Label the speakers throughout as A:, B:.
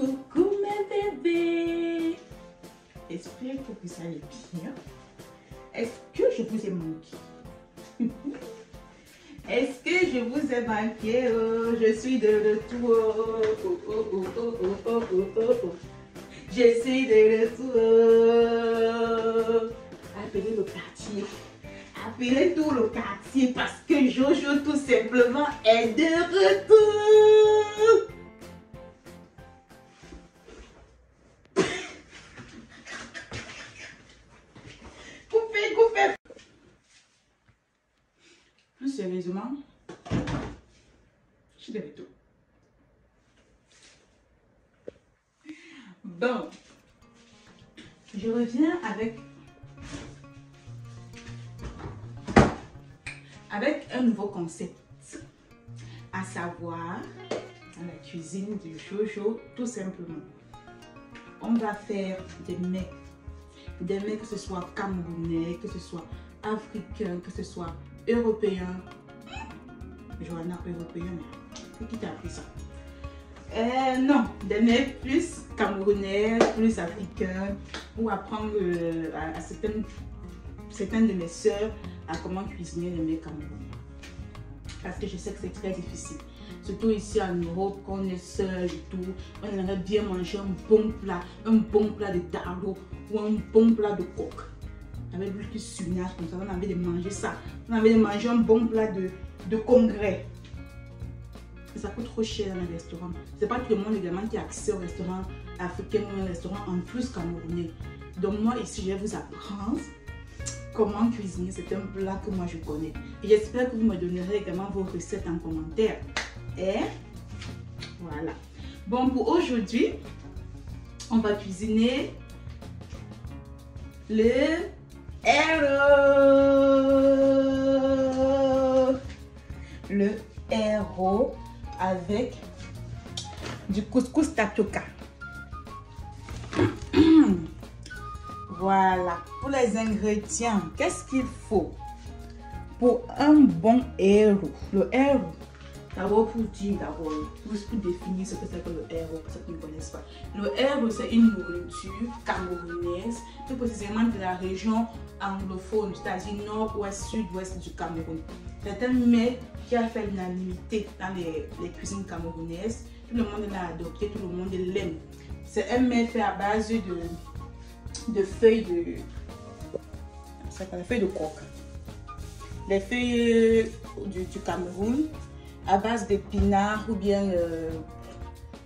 A: Coucou mes bébés. J'espère que vous allez bien. Est-ce que je vous ai manqué? Est-ce que je vous ai manqué? Oh, je suis de retour. Je suis de retour. Appelez le quartier. Appelez tout le quartier parce que Jojo tout simplement est de retour. Coupez. Plus sérieusement, je suis de retour. Bon, je reviens avec un nouveau concept, à savoir dans la cuisine de Jojo, tout simplement. On va faire des mets que ce soit camerounais, que ce soit africain, que ce soit européen. Johanna, européen, mais qui t'a appris ça? Non, des mets plus camerounais, plus africains, pour apprendre à certaines de mes soeurs à comment cuisiner les mets camerounais. Parce que je sais que c'est très difficile. Surtout ici en Europe, quand on est seul et tout, on aimerait bien manger un bon plat de taro ou un bon plat de coq. Avec du suinage comme ça, on a envie de manger ça. On a envie de manger un bon plat de congrès. Ça coûte trop cher dans les restaurants. C'est pas tout le monde également qui a accès au restaurant africain ou un restaurant en plus camerounais. Donc moi ici, je vais vous apprendre comment cuisiner. C'est un plat que moi je connais. Et j'espère que vous me donnerez également vos recettes en commentaire. Et voilà. Bon, pour aujourd'hui, on va cuisiner le héros. Le héros avec du couscous tapioca. Voilà. Pour les ingrédients, qu'est-ce qu'il faut pour un bon héros? Le héros, d'abord pour dire, pour définir ce que c'est que le héros, pour ceux qui ne connaissent pas. Le héros, c'est une nourriture camerounaise, plus précisément de la région anglophone, c'est-à-dire nord, ouest, sud-ouest du Cameroun. C'est un mets qui a fait l'unanimité dans les cuisines camerounaises. Tout le monde l'a adopté, tout le monde l'aime. C'est un mets fait à base de feuilles de coq. Les feuilles du Cameroun à base d'épinards ou bien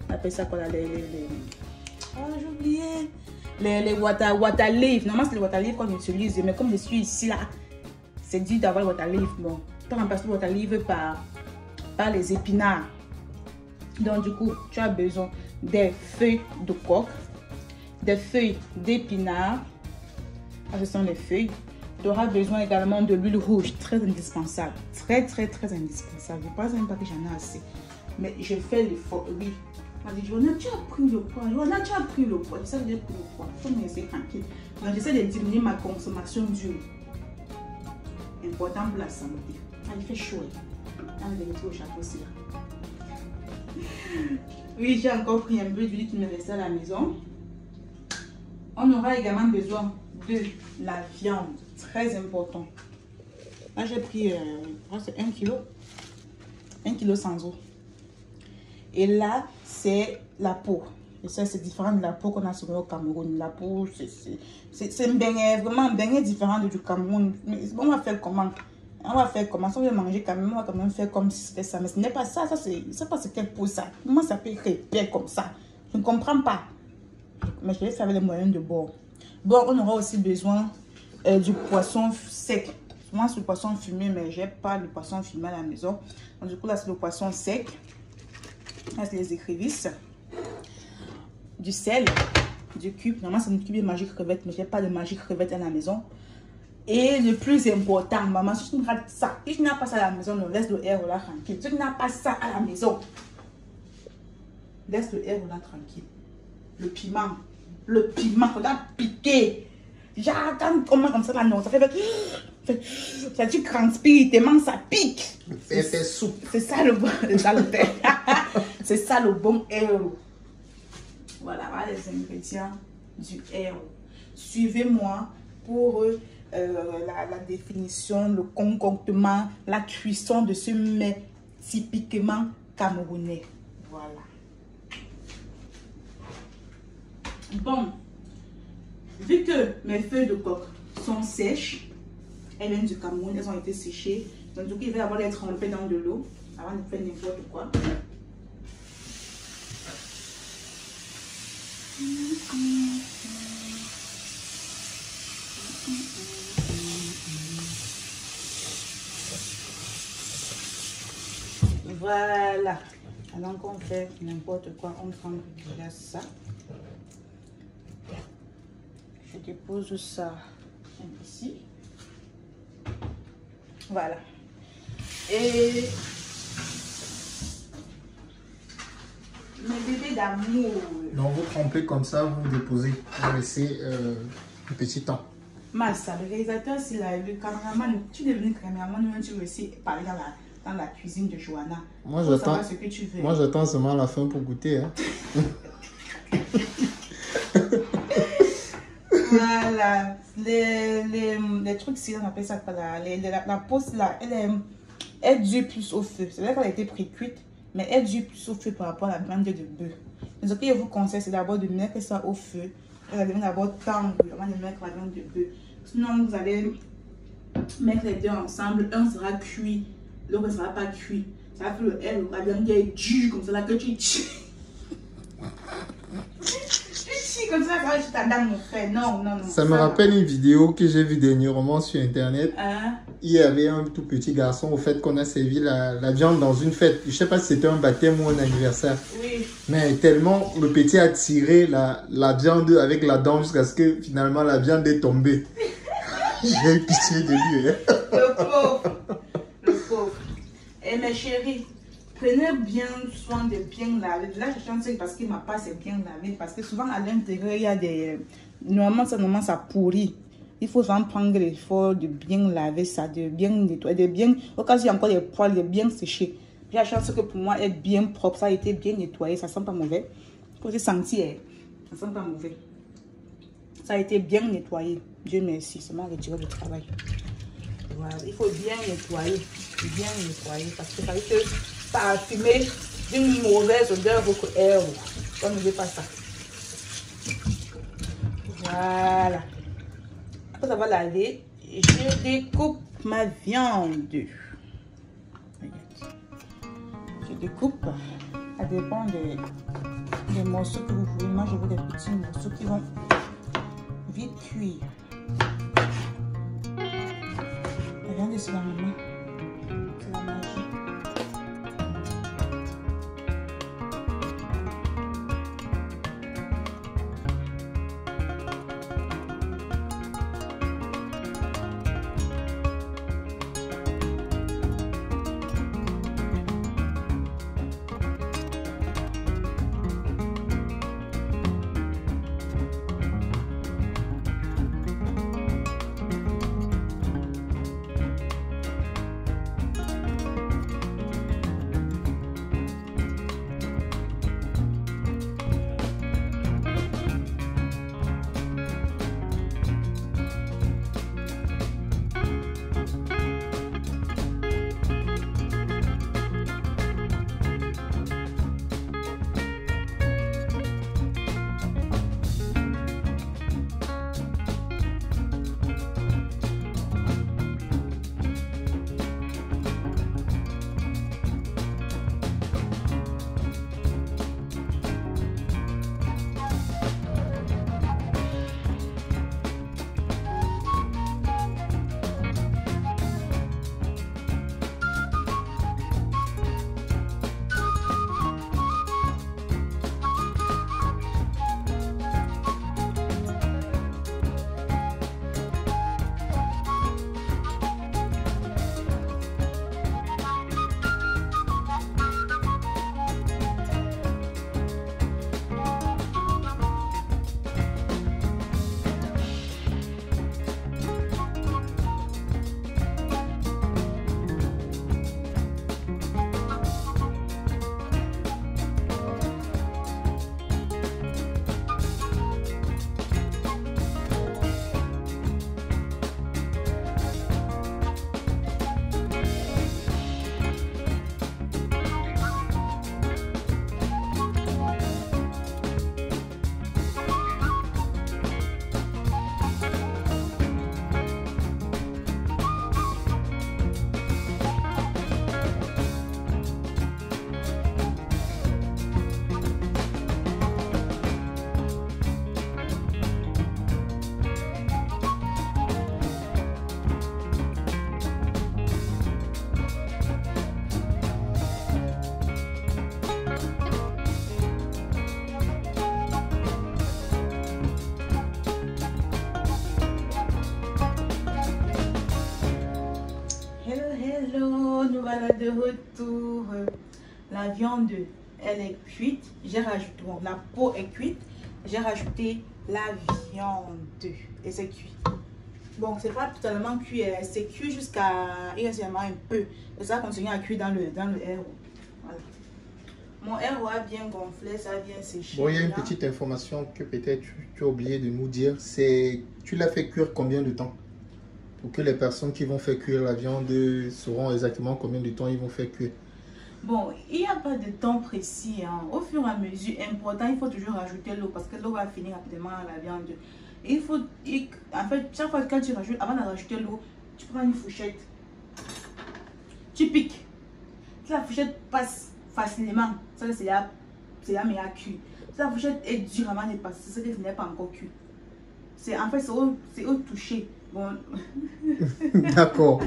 A: on appelle ça quoi là, j'ai oublié les water leaf. Normalement c'est les water leaf qu'on utilise, mais comme je suis ici là, c'est dit d'avoir le water leaf. Bon, tu remplaces le water leaf par les épinards. Donc du coup, tu as besoin des feuilles de coq, des feuilles d'épinards. Ce sont les feuilles. Tu auras besoin également de l'huile rouge, très indispensable. Très indispensable. Je ne pense même pas que j'en ai assez. Mais je fais l'effort, oui. On dit, Johanna, tu as pris le poids. Johanna, tu as pris le poids. J'essaie de prendre le poids. Il faut me laisser tranquille. Donc, j'essaie de diminuer ma consommation d'huile. Important pour la santé. Ah, il fait chaud. On va mettre au chapeau aussi là. Oui, j'ai encore pris un peu d'huile qui me restait à la maison. On aura également besoin de la viande. Très important. Là, j'ai pris, c'est 1 kg. 1 kg sans eau. Et là, c'est la peau. Et ça, c'est différent de la peau qu'on a souvent au Cameroun. La peau, c'est un beignet, vraiment un beignet différent du Cameroun. Mais on va faire comment? On va faire comment? Si on veut manger quand même, on va quand même faire comme si c'était ça. Mais ce n'est pas ça. Ça, c'est pas ce qu'elle peau ça. Comment ça peut être bien comme ça? Je ne comprends pas. Mais je vais faire avec les moyens de bord. Bon, on aura aussi besoin du poisson sec. Moi, c'est le poisson fumé, mais j'ai pas le poisson fumé à la maison. Donc, du coup, là, c'est le poisson sec. Là, c'est les écrevisses. Du sel, du cube. Normalement, c'est une cube de magique crevette, mais j'ai pas de magique crevette à la maison. Et le plus important, maman, si tu n'as ça, si tu n'as pas ça à la maison, non, laisse le héros là tranquille. Si tu n'as pas ça à la maison, laisse le héros là tranquille. Le piment, faut piquer. Genre, quand on commence comme ça, là, non, ça fait. Ça, tu transpires, tes mains, ça pique.
B: C'est soupe.
A: C'est ça le bon. C'est ça le bon héros. Voilà les ingrédients du héros. Suivez-moi pour la définition, le concoctement, la cuisson de ce mets typiquement camerounais. Voilà. Bon, vu que mes feuilles de coque sont sèches, elles viennent du Cameroun, elles ont été séchées. Donc, du coup, il va y avoir les tremper dans de l'eau avant de faire n'importe quoi. Voilà. Alors qu'on fait n'importe quoi, on prend déjà ça. Je dépose ça ici. Voilà. Et mes bébés d'amour.
B: Donc vous trempez comme ça, vous déposez, vous laissez un petit temps.
A: Massa, le réalisateur, c'est le caméraman. Tu es devenu caméraman, tu veux aussi parler dans la cuisine de Johanna.
B: Moi j'attends
A: ce que tu veux.
B: Moi j'attends seulement la fin pour goûter. Hein.
A: Voilà. Les trucs ici, on appelle ça quoi là. La poste là, elle dure plus au feu. C'est vrai qu'elle a été pré-cuite, mais elle dure plus au feu par rapport à la viande de bœuf. Donc, ce que je vous conseille, c'est d'abord de mettre ça au feu. Vous allez d'abord tendre avant de mettre la viande de bœuf. Sinon, vous allez mettre les deux ensemble. Un sera cuit, l'autre ne sera pas cuit. Ça va faire la viande est dure comme ça là que tu comme ça, je t'adore mon frère. Non.
B: Ça me rappelle une vidéo que j'ai vue dernièrement sur internet. Il y avait un tout petit garçon au fait qu'on a servi la viande dans une fête. Je ne sais pas si c'était un baptême ou un anniversaire.
A: Oui.
B: Mais tellement le petit a tiré la viande avec la dent jusqu'à ce que finalement la viande est tombée. J'ai eu pitié de lui. Hein.
A: Le pauvre. Et mes chéris, prenez bien soin de bien laver. Là, je chante parce que ma pâte est bien lavée. Parce que souvent, à l'intérieur, il y a des... Normalement, ça pourrit. Il faut en prendre l'effort de bien laver ça, de bien nettoyer, de bien... Au cas où il y a encore des poils, de bien sécher. J'ai la chance que pour moi, être bien propre, ça a été bien nettoyé. Ça sent pas mauvais. Il faut se sentir. Ça sent pas mauvais. Ça a été bien nettoyé. Dieu merci. Ça m'a retiré le travail. Voilà. Il faut bien nettoyer. Bien nettoyer. Parce que ça veut que... parfumer d'une mauvaise odeur votre air. On ne veut pas ça. Voilà. Après avoir lavé, je découpe ma viande. Je découpe. Ça dépend des morceaux que vous voulez. Moi, je veux des petits morceaux qui vont vite cuire. Regardez, c'est la maman. C'est la magie. de retour. La viande, elle est cuite. J'ai rajouté, bon, la peau est cuite. J'ai rajouté la viande et c'est cuit. Bon, c'est pas totalement cuit, c'est cuit jusqu'à essentiellement un peu. Et ça continue à cuire dans le air. Voilà. Mon air a bien gonflé, ça a bien séché.
B: Bon, il y a une petite information que peut-être tu as oublié de nous dire. C'est, tu l'as fait cuire combien de temps? Pour que les personnes qui vont faire cuire la viande sauront exactement combien de temps ils vont faire cuire.
A: Bon, il n'y a pas de temps précis. Hein. Au fur et à mesure, important, il faut toujours rajouter l'eau parce que l'eau va finir rapidement à la viande. Et en fait, chaque fois que tu rajoutes, avant de rajouter l'eau, tu prends une fourchette. Tu piques. Si la fourchette passe facilement, ça c'est la meilleure cuit. Si la fourchette est dure avant de passer, c'est que ce n'est pas encore cuit. En fait, c'est au toucher. Bon.
B: D'accord.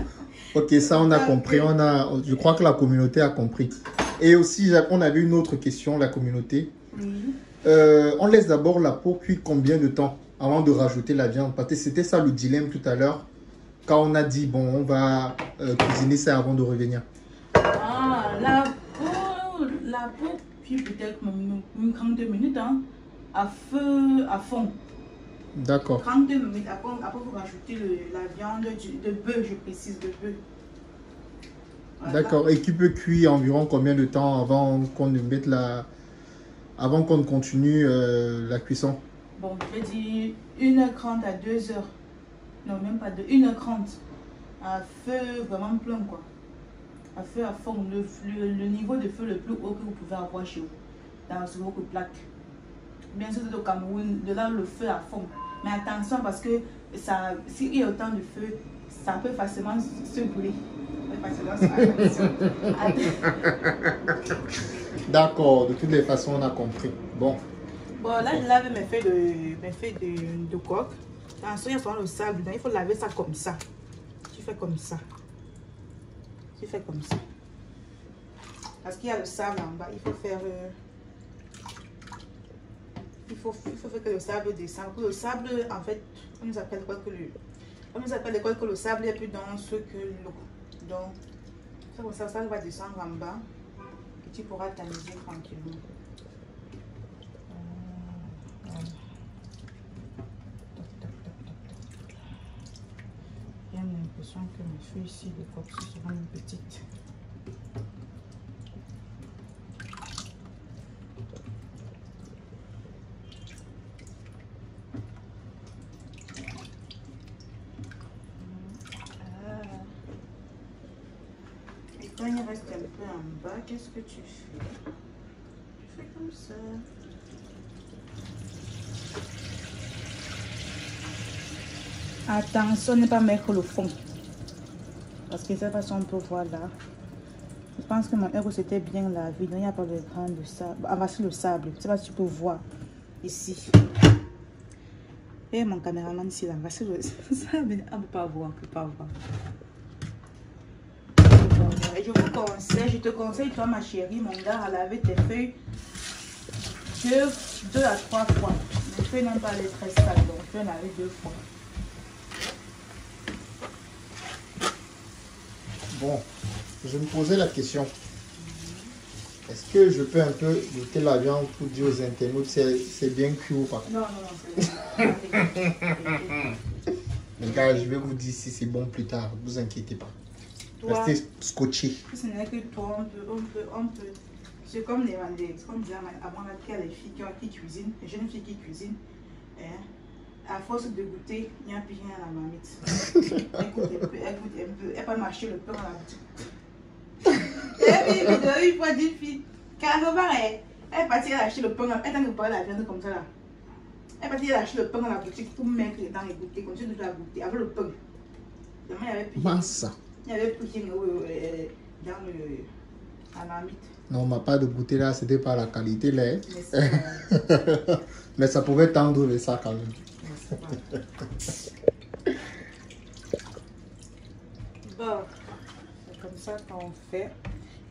B: Ok, ça on a compris. Je crois que la communauté a compris. Et aussi, on avait une autre question, la communauté.
A: Oui.
B: On laisse d'abord la peau cuire combien de temps avant de rajouter la viande? Parce que c'était ça le dilemme tout à l'heure. Quand on a dit, bon, on va cuisiner ça avant de revenir.
A: Ah, la peau cuit peut-être une 32 minutes hein, à fond.
B: D'accord.
A: 32 minutes, après vous rajoutez la viande de bœuf, je précise, de bœuf. Voilà.
B: D'accord. Et qui peut cuire environ combien de temps avant qu'on ne mette avant qu'on continue la cuisson?
A: Bon, je vais dire 1h30 à 2h. Non, même pas de 1h30. À feu vraiment plein, quoi. À feu à fond. Le niveau de feu le plus haut que vous pouvez avoir chez vous. Dans votre plaque. Bien sûr, c'est au Cameroun, de là le feu à fond. Mais attention parce que s'il y a autant de feu, ça peut facilement se brûler.
B: D'accord, de toutes les façons, on a compris. Bon.
A: Bon, là, je lave mes feuilles de coque. Attention, il y a souvent le sable. Donc, il faut laver ça comme ça. Tu fais comme ça. Tu fais comme ça. Parce qu'il y a le sable en bas. Il faut faire... Il faut faire que le sable descende. Le sable, en fait, on nous appelle quoi que le sable est plus dense que l'eau. Donc, c'est comme ça va descendre en bas. Et tu pourras tamiser tranquillement. J'ai l'impression que mes feuilles ici de coque seront petites. Quand il reste un peu en bas, qu'est-ce que tu fais? Tu fais comme ça. Attention, ne pas mettre le fond. Parce que de cette façon, on peut voir là. Je pense que mon héros c'était bien lavé. Il n'y a pas de grain de sable. Ah, voici le sable. Je sais pas si tu peux voir ici. Et mon caméraman ici, là. Voici le sable. On ne peut pas voir. On ne peut pas voir. Et je te conseille, toi ma chérie, mon gars, à laver tes feuilles 2 à 3 fois. Les feuilles n'ont pas les très sales, donc je vais laver 2 fois.
B: Bon, je me posais la question. Est-ce que je peux un peu goûter la viande pour dire aux internautes si c'est bien cuit ou pas?
A: Non, c'est
B: Les gars, je vais vous dire si c'est bon plus tard, ne vous inquiétez pas. Restez scotché.
A: Ce n'est que toi, on peut. C'est comme les comme disait avant là, il y a les filles qui cuisinent, les jeunes filles qui cuisinent. À force de goûter, il n'y a plus rien à la marmite. Elle goûte un peu, elle peut marcher le pain à la boutique. Et puis, une fois, d'une fille, carrément, elle est partie acheter le pain, elle t'a préparé la viande comme ça là. Elle est partie acheter le pain à la boutique pour mettre dedans et goûter, comme si tu dois goûter avec le pain. Vraiment, il n'y avait plus rien. Il n'y avait plus rien dans la marmite.
B: Non, on m'a pas de goûter là, c'était pas la qualité là. Mais ça pouvait tendre le sac quand même.
A: Bon, c'est comme ça qu'on fait.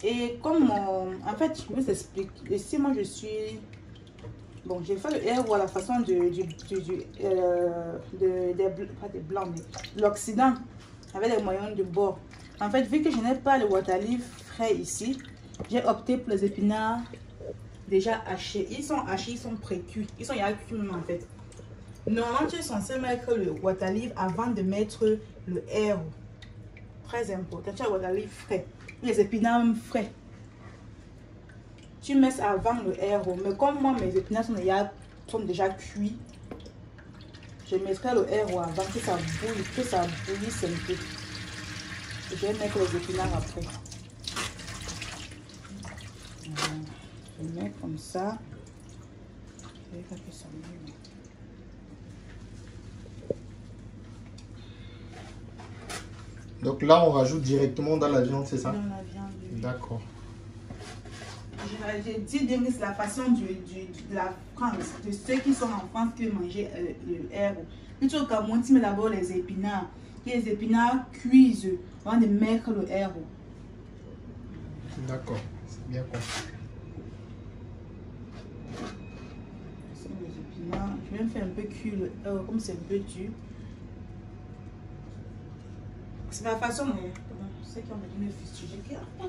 A: Et comme en fait, je vous explique. Ici, moi, je suis... Bon, j'ai fait le héros à la façon pas des blancs, mais l'Occident, avec les moyens de bord. En fait, vu que je n'ai pas le water leaf frais ici. J'ai opté pour les épinards déjà hachés. Ils sont hachés, ils sont pré-cuits. Ils sont cuits en fait. Normalement, tu es censé mettre le water leaf avant de mettre le héros. Très important. Tu as le water leaf frais. Les épinards frais. Tu mets ça avant le héros. Mais comme moi, mes épinards sont déjà cuits, je mettrai le héros avant que ça bouillisse un peu. Je vais mettre les épinards après. Je mets comme ça. Je vais faire que ça bouille.
B: Donc là, on rajoute directement dans la viande, c'est ça?
A: Dans la viande. Oui.
B: D'accord.
A: J'ai dit que c'est la façon de la France, de ceux qui sont en France qui mangent le héros. Plutôt qu'à moi, tu mets d'abord les épinards. Les épinards cuisent avant de mettre le héros.
B: D'accord, c'est bien compris.
A: Les épinards, je vais me faire un peu cuire le héros, comme c'est un peu dur. C'est la façon, mais ceux qui ont dit me fustiger, pas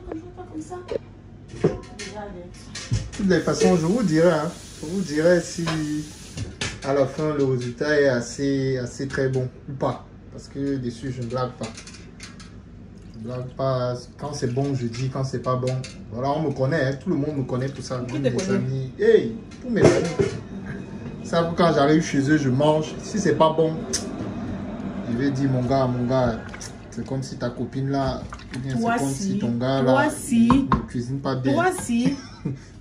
A: comme ça.
B: De toutes les façons, je vous dirai si à la fin le résultat est assez très bon ou pas. Parce que dessus, je ne blague pas. Je ne blague pas. Quand c'est bon, je dis. Quand c'est pas bon. Voilà, on me connaît. Hein. Tout le monde me connaît pour ça. Même mes amis. Hey, tous mes amis. Ça, quand j'arrive chez eux, je mange. Si c'est pas bon, je vais dire mon gars. C'est comme si ta copine là, c'est comme si ton gars là ne cuisine pas bien.
A: Toi si.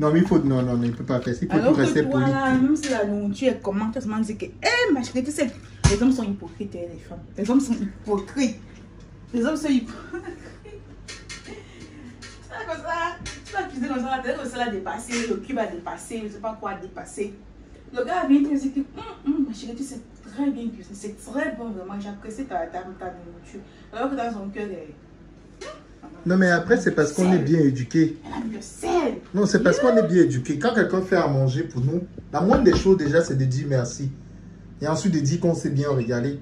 B: Non, mais il faut, non, il ne peut pas faire ça. Il faut
A: alors
B: tout rester poli.
A: Même si la nourriture est comment, tu se dis que, ma chérie, tu sais, les hommes sont hypocrites, les femmes. Les hommes sont hypocrites. Les hommes sont hypocrites. C'est comme ça, tu vas cuisiner comme ça, tu vas dépasser, le cul va dépasser, je ne sais pas quoi dépasser. Le gars vient te dire que, ma chérie, tu sais très bien cuisiner, c'est très bon, vraiment, j'apprécie ta nourriture. Alors que dans son cœur,
B: non, mais après, c'est parce qu'on est bien éduqué. Non, c'est parce qu'on est bien éduqué. Quand quelqu'un fait à manger pour nous, la moindre des choses déjà, c'est de dire merci. Et ensuite de dire qu'on s'est bien régalé.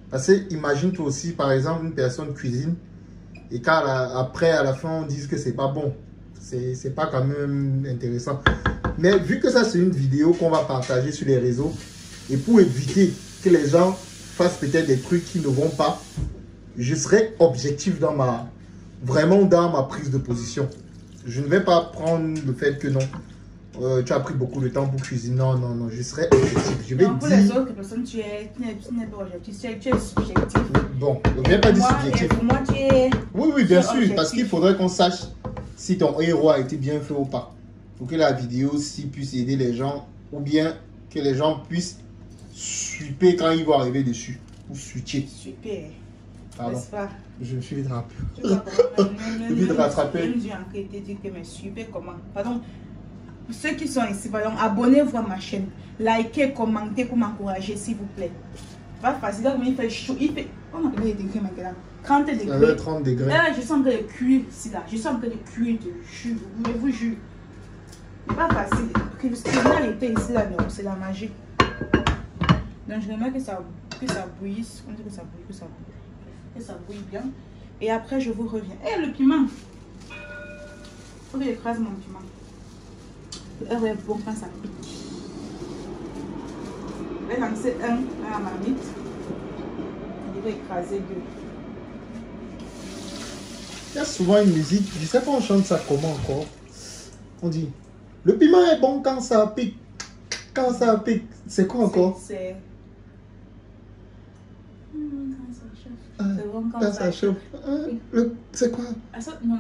B: Parce que imagine toi aussi, par exemple, une personne cuisine et qu'après, à la fin, on dise que c'est pas bon. C'est pas quand même intéressant. Mais vu que ça, c'est une vidéo qu'on va partager sur les réseaux, et pour éviter que les gens fassent peut-être des trucs qui ne vont pas, je serai objectif vraiment dans ma prise de position. Je ne vais pas prendre le fait que non, tu as pris beaucoup de temps pour cuisiner. Non, je serai objectif. Je vais
A: pour les autres personnes, tu n'es pas objectif, tu es subjectif.
B: Bon, je ne vais pas dire subjectif.
A: Pour moi, tu es...
B: Oui, bien sûr, objectif. Parce qu'il faudrait qu'on sache si ton héros a été bien fait ou pas. Pour que la vidéo aussi puisse aider les gens, ou bien que les gens puissent swiper quand ils vont arriver dessus. Ou switcher.
A: Super.
B: Pardon. Je me suis vite rappelé.
A: Vite rattrapé. Pardon. Ceux qui sont ici, pardon, abonnez-vous à ma chaîne. Likez, commentez pour m'encourager, s'il vous plaît. Pas facile, mais il fait chaud. Il fait. On a des degrés maintenant. 30 degrés.
B: 30 degrés.
A: Là, je sens que le cuir ici, là. Je sens que le cuir de jus. Mais vous jure. C'est pas facile. Ce qui a été ici, là, c'est la magie. Donc, je remets que ça bouillisse. On dit que ça bouille, que ça bouille. Et ça bouille bien. Et après, je vous reviens. Et le piment. Il faut que j'écrase mon piment. Le est bon quand ça pique. Je vais lancer un à la marmite. Je vais écraser deux.
B: Il y a souvent une musique. Je ne sais pas, on chante ça comment encore. On dit le piment est bon quand ça pique. Quand ça pique. C'est quoi encore?
A: C'est.
B: Quand ça chauffe. C'est quoi?
A: Non.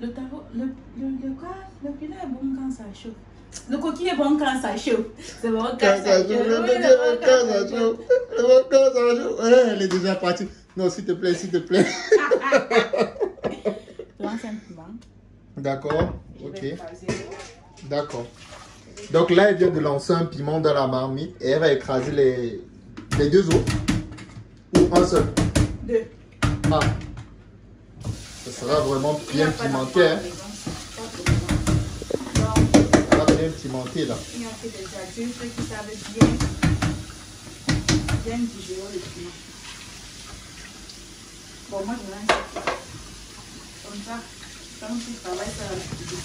A: Le tarot, le quoi? Le piment est bon quand ça chauffe. Le coquille est bon quand ça chauffe. C'est bon quand ça chauffe.
B: Elle est déjà partie. Non, s'il te plaît, s'il te plaît. D'accord. Ok. D'accord. Donc là, elle vient de lancer un piment dans la marmite et elle va écraser les deux autres. Ou un seul?
A: Deux.
B: Ah. Ça sera vraiment bien pimenté. Hein. Ça va bien pimenté là.
A: Il y a fait des adultes qui savent bien digérer le piment. Bon, moi je lance comme ça. Quand tu travailles, ça va plus.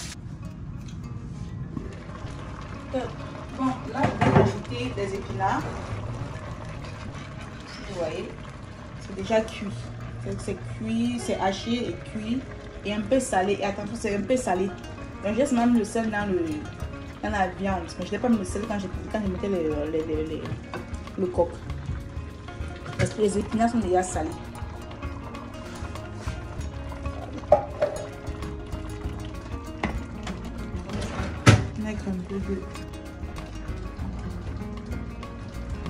A: Bon, là, je vais ajouter des épinards. Vous voyez, c'est déjà cuit. C'est cuit, c'est haché et cuit. Et un peu salé. Et attention, c'est un peu salé. Donc, j'ai même le sel dans la viande. Mais je n'ai pas mis le sel quand je mettais le coq. Parce que les épinards sont déjà salés. Mettre un peu de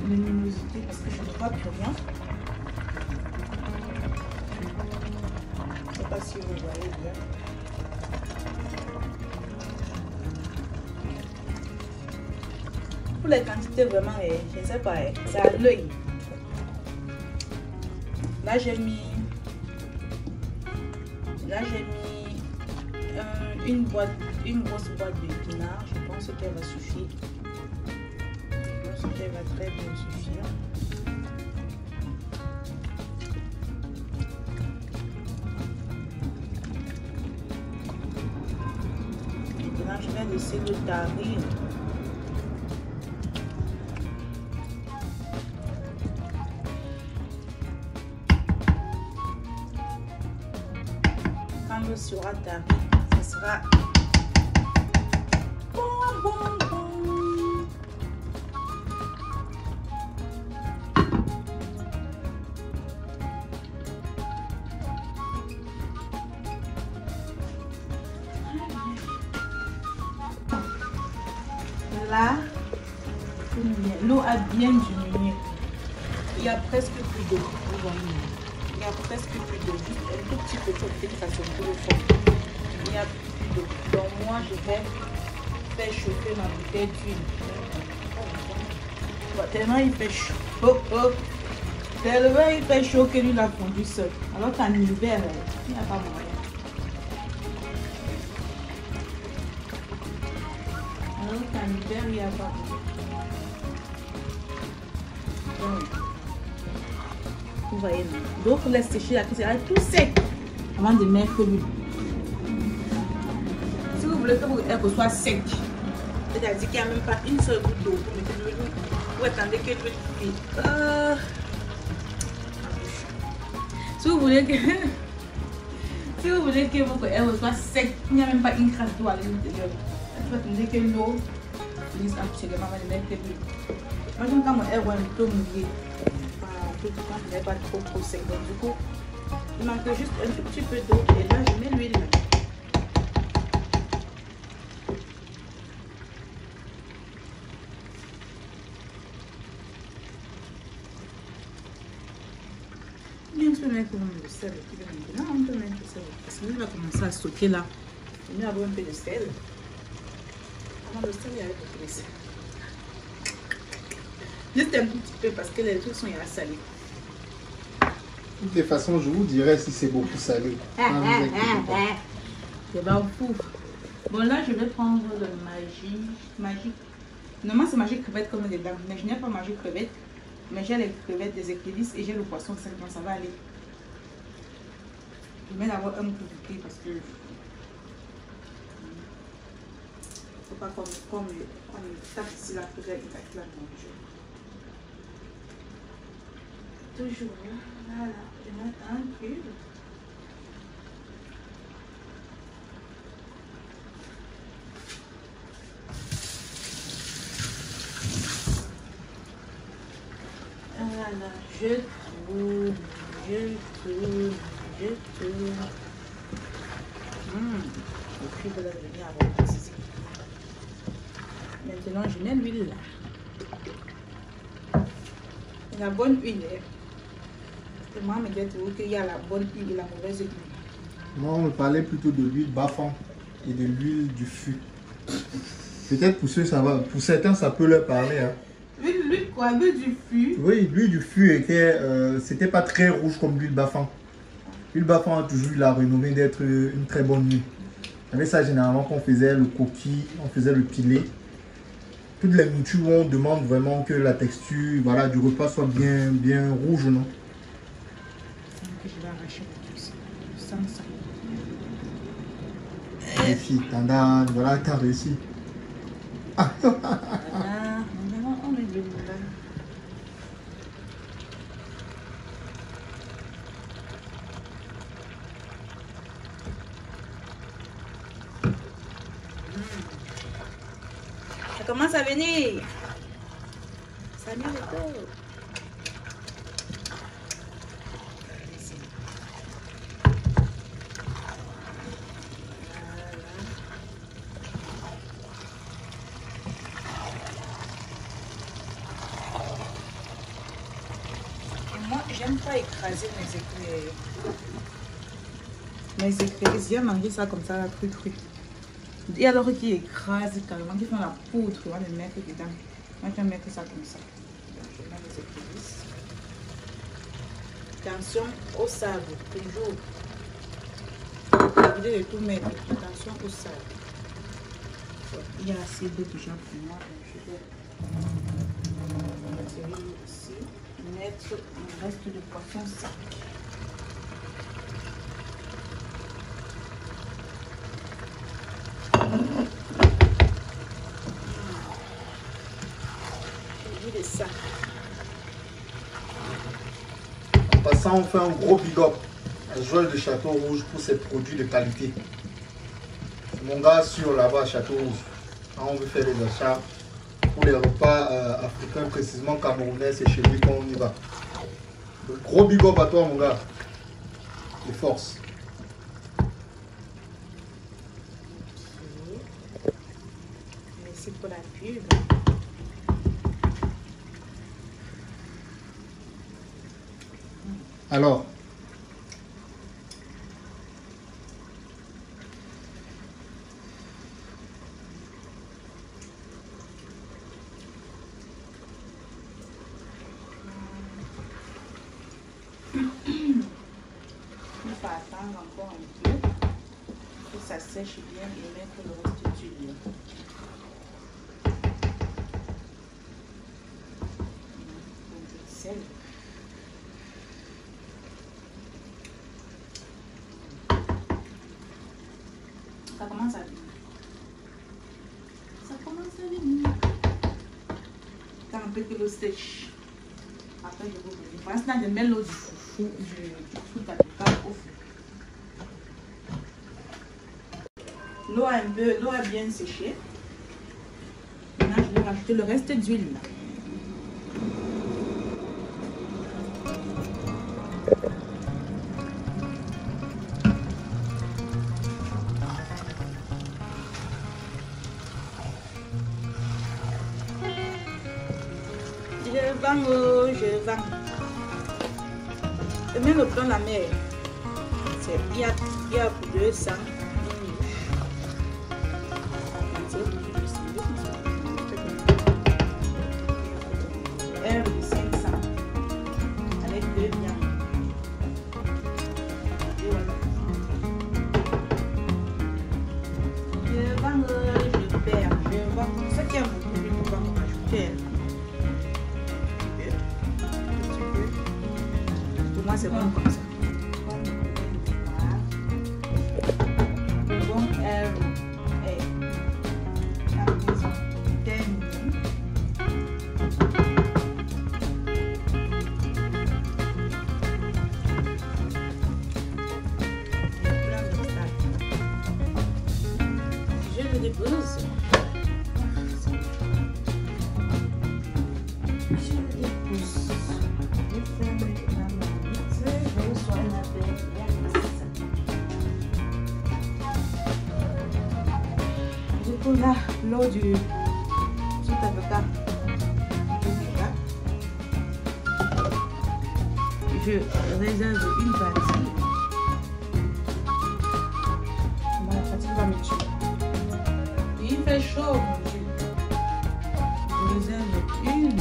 A: luminosité parce que je ne vois plus rien. Je ne sais pas si vous voyez bien. Pour les quantités vraiment, je ne sais pas, c'est à l'œil. Là j'ai mis une grosse boîte d'épinards. Je pense qu'elle va suffire. Je pense qu'elle va très bien suffire. Maintenant je vais laisser le tarir. Quand il sera tari, ça sera bon. Là, l'eau a bien diminué. Il y a presque plus d'eau. Il y a presque plus d'eau. Juste un tout petit peu de façon pour le fond. Il n'y a plus d'eau. Donc moi, je vais faire chauffer ma bouteille d'huile. Tellement il fait chaud. Tellement il fait chaud que l'huile a fondu seul. Alors qu'en hiver, il n'y a pas moyen. Alors qu'en hiver, il n'y a pas moyen. Vous voyez, donc il laisse sécher la cuisine tout sec avant de mettre l'huile. Si vous voulez que soit sec, c'est-à-dire qu'il n'y a même pas une seule goutte d'eau, vous attendez que l'huile cuise. Si vous voulez que votre soit sec, il n'y a même pas une crasse d'eau à l'intérieur. Vous attendez que l'eau finisse absolument avant de mettre l'huile. Moi, j'aime quand mon air est un peu mouillé. Quand il n'est pas trop sec. Donc, du coup, il manque juste un tout petit peu d'eau. Et là, je mets l'huile. Bien, je peux mettre le sel. Maintenant, on peut mettre le sel. Parce que l'huile va commencer à sauter là. On va avoir un peu de sel. Avant le sel, il y a beaucoup de sel. Juste un tout petit peu parce que les trucs sont salés.
B: De toutes les façons, je vous dirai si c'est beaucoup salé.
A: C'est pas fou. Bon, là, je vais prendre le Magic. Normalement, c'est Magic crevette comme des dames. Mais je n'ai pas Magic crevette. Mais j'ai les crevettes des écrevisses et j'ai le poisson sec. Donc, ça va aller. Je vais d'abord un coup de thé parce que. Faut pas comme tape ici la crevette et la manger. Toujours là, je mets un cube. Voilà, je tourne. Le cube va devenir avant préciser. Maintenant, je mets l'huile là. La bonne huile. Moi, je me dis qu'il y a la bonne huile et la mauvaise huile.
B: Moi, on me parlait plutôt de l'huile bafan et de l'huile du fût. Peut-être pour ceux, ça va. Pour certains, ça peut leur parler. Hein.
A: L'huile quoi? L'huile du fût?
B: Oui, l'huile du fût était, c'était pas très rouge comme l'huile bafan. L'huile bafan a toujours eu la renommée d'être une très bonne huile. Avec ça, généralement, quand on faisait le coquille, on faisait le pilé. Toutes les moutures où on demande vraiment que la texture, voilà, du repas soit bien rouge, non?
A: Je vais arracher le truc. Sans ça.
B: défi. Tandaan, voilà, t'as réussi.
A: Voilà, on met de l'huile là. Ça commence à venir. Ça vient de tout. Moi, j'aime pas écraser mes éclairs. Mes éclairs, j'aime manger ça comme ça, cru. Il y a d'autres qui écrasent carrément, qui font la poudre, on va les mettre dedans. Moi, j'aime mettre ça comme ça. Je mets les éclaircies. Attention au sable, toujours. Évitez de tout mettre. Attention au sable. Il y a assez d'eau déjà pour moi, donc je vais retirer ici. Mettre le reste du poisson sec. J'ai mis le sac.
B: En passant, on fait un gros big up à Joël de Château Rouge pour ses produits de qualité. Mon gars sur là-bas à Château Rouge. Quand on veut faire des achats pour les repas africains, précisément camerounais, c'est chez lui qu'on y va. Donc, gros big up à toi, mon gars. Et force.
A: Merci pour la pub.
B: Alors,
A: Il faut attendre encore un peu que ça sèche bien et mettre le reste d'huile. Un peu de sel. Ça commence à venir. Ça commence à venir. Quand un peu que l'eau sèche. Après, je vous le dis. Pour l'instant, je mets l'eau du foufou, du foufou au feu. L'eau a bien séché. Maintenant, je vais rajouter le reste d'huile. Je vends. Et même le plan de la mer, il y a 200. Un de 500 avec 2 viandes. Je vends, je perds, je vends. Ce qui est mon produit, on va en rajouter. Pour moi, c'est bon comme ça. Le bon est à la maison terminé. Je le dépose. Là, l'eau du petit avocat. Je réserve une partie. La partie va me tuer. Il fait chaud, mon Dieu. Je réserve une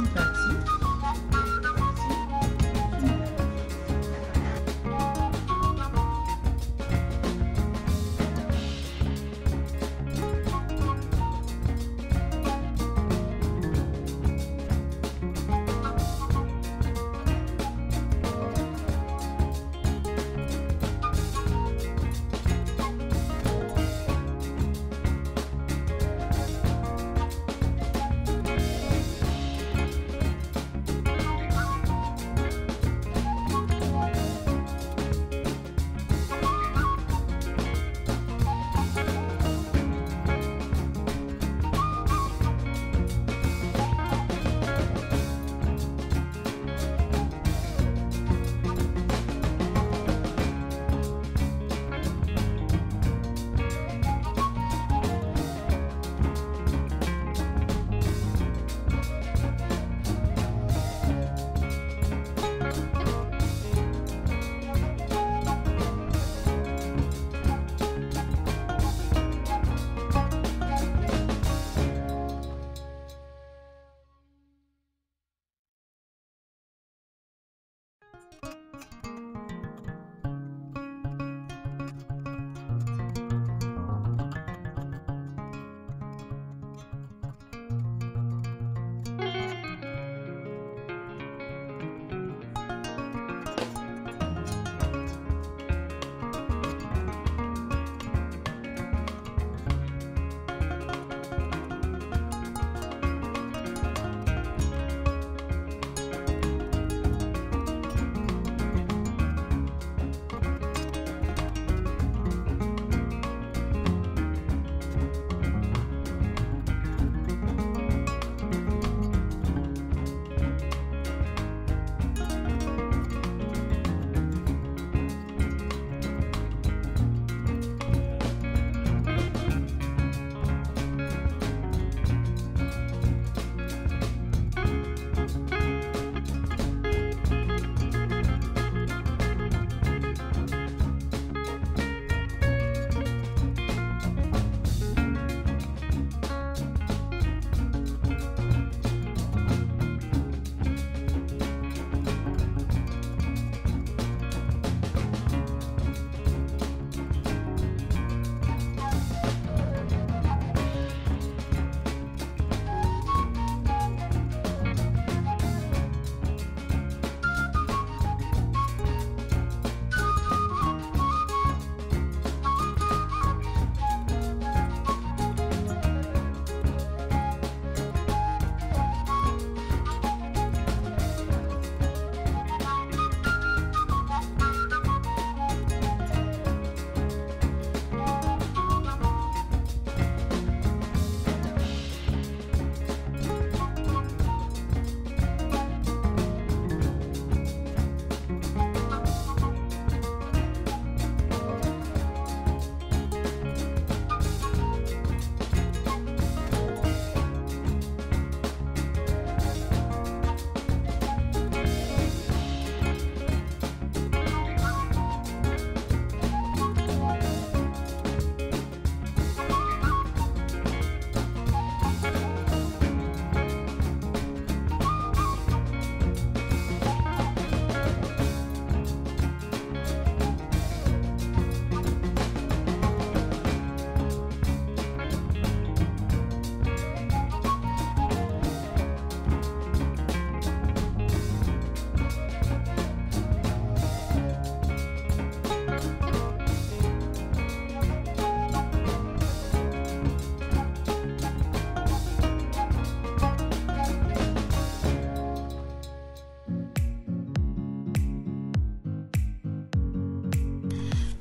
A: partie.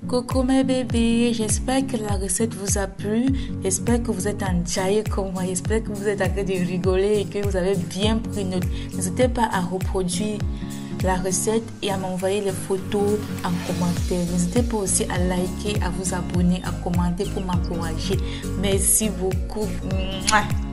C: Coucou mes bébés, j'espère que la recette vous a plu, j'espère que vous êtes enjaillés comme moi, j'espère que vous êtes en train de rigoler et que vous avez bien pris note. N'hésitez pas à reproduire la recette et à m'envoyer les photos en commentaire. N'hésitez pas aussi à liker, à vous abonner, à commenter pour m'encourager. Merci beaucoup. Mouah.